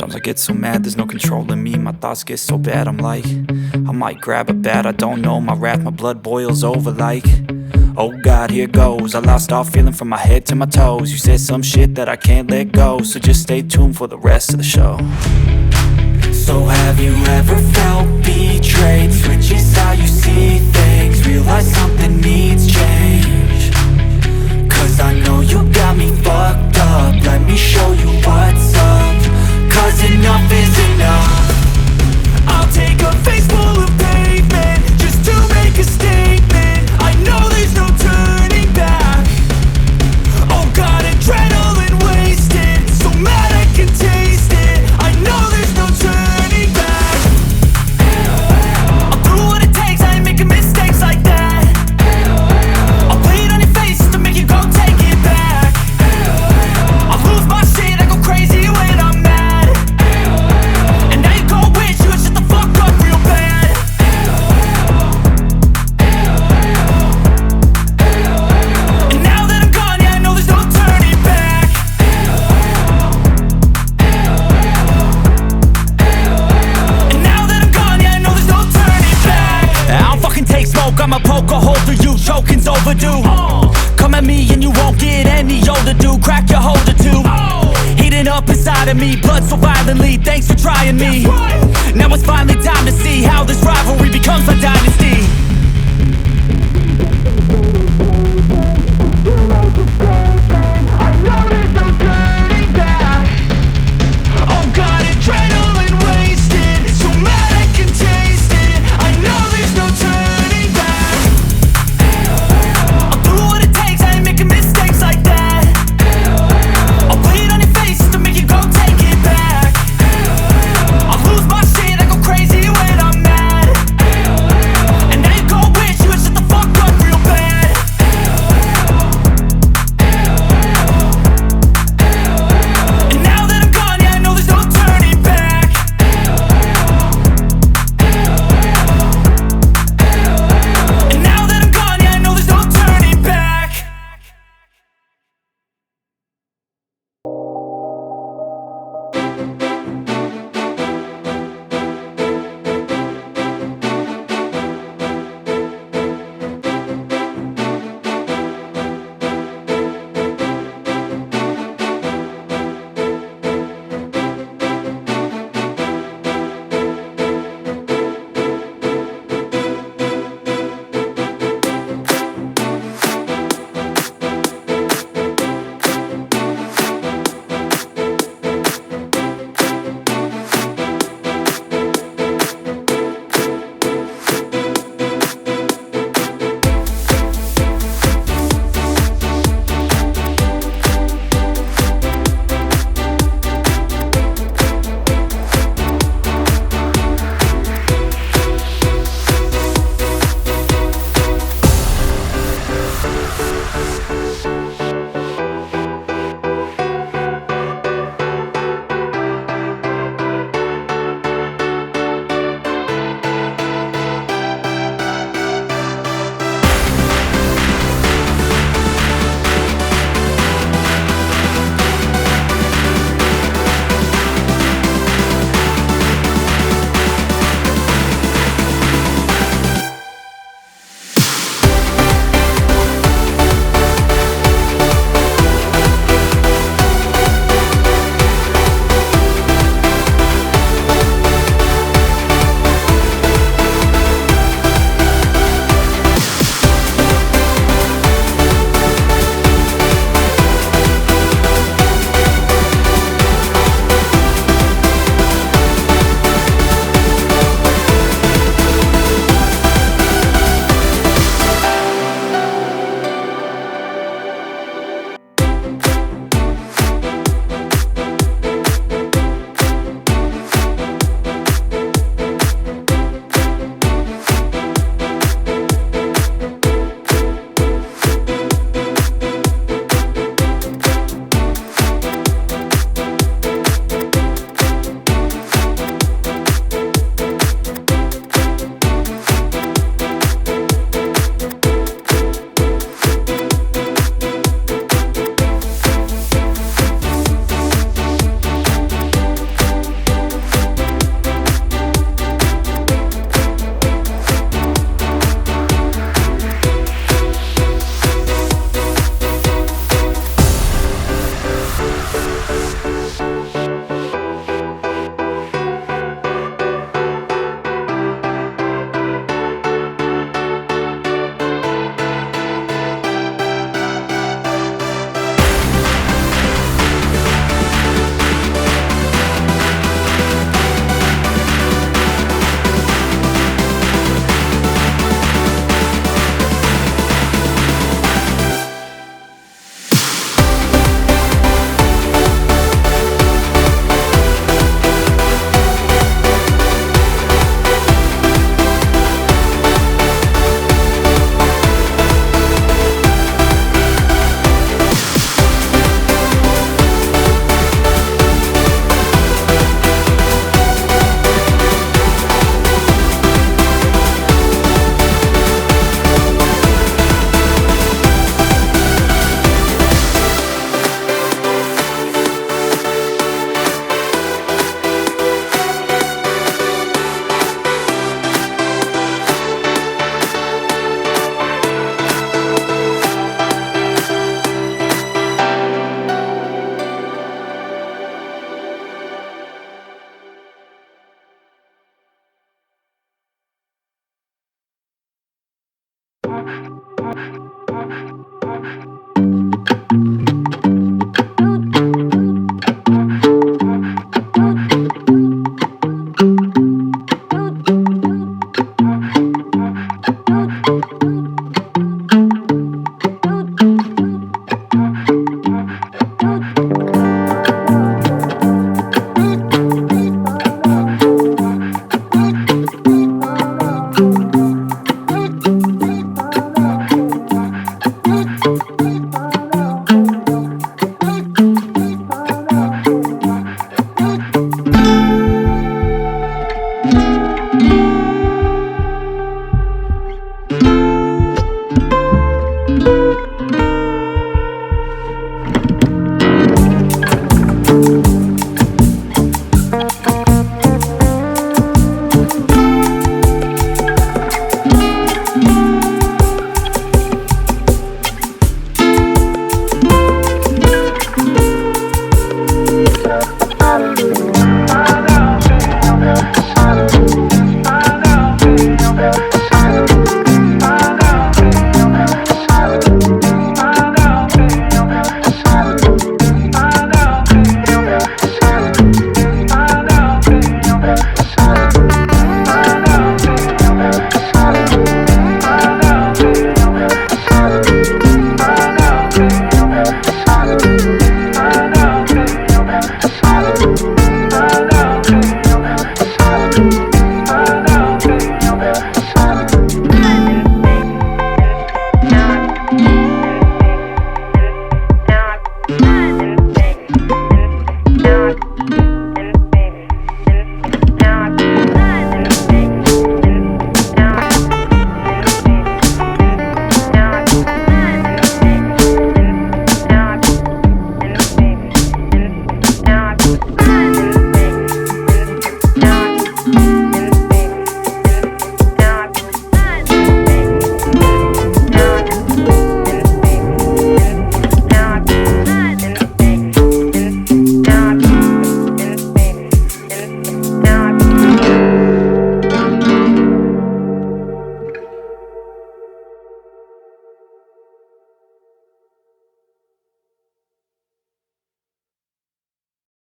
Sometimes I get so mad, there's no controlling me. My thoughts get so bad, I'm like, I might grab a bat, I don't know. My wrath, my blood boils over like, oh God, here goes. I lost all feeling from my head to my toes. You said some shit that I can't let go, so just stay tuned for the rest of the show. So have you ever felt betrayed? Switches how you see things, realize something needs change. Cause I know you got me fucked up, let me show you what's up. Cause enough is enough. I'll take a face full of pavement just to make a statement. I know there's no turning back. Oh God, adrenaline wasted, so mad I can taste it. I know there's no turning back. I'll do what it takes, I ain't making mistakes like that. I'll play it on your face to make you go take it back. I'll lose my shit, I go crazy when I'm mad. And now you go wish you would shut the fuck up real bad. And now that I'm gone, yeah, I know there's no turning back. And now that I'm gone, yeah, I know there's no turning back. I don't fucking take smoke, I'ma poke a hole through you, choking's overdue. Come at me and you won't get any older, dude. Crack your holder too. Heating up inside of me, blood so violently. Thanks for trying me. Now it's finally time to see how this rivalry becomes a dynasty. I know there's no turning back. Oh God, adrenaline wasted, so mad I can taste it. I know there's no turning back. I'll do what it takes, I ain't making mistakes like that. I'll play it on your face to make you go take it back. I'll lose my shit, I go crazy when I'm mad. And now you go wish you would shut the fuck up real bad. And now that I'm gone, yeah, I know there's no turning back. And now that I'm gone, yeah, I know there's no turning back.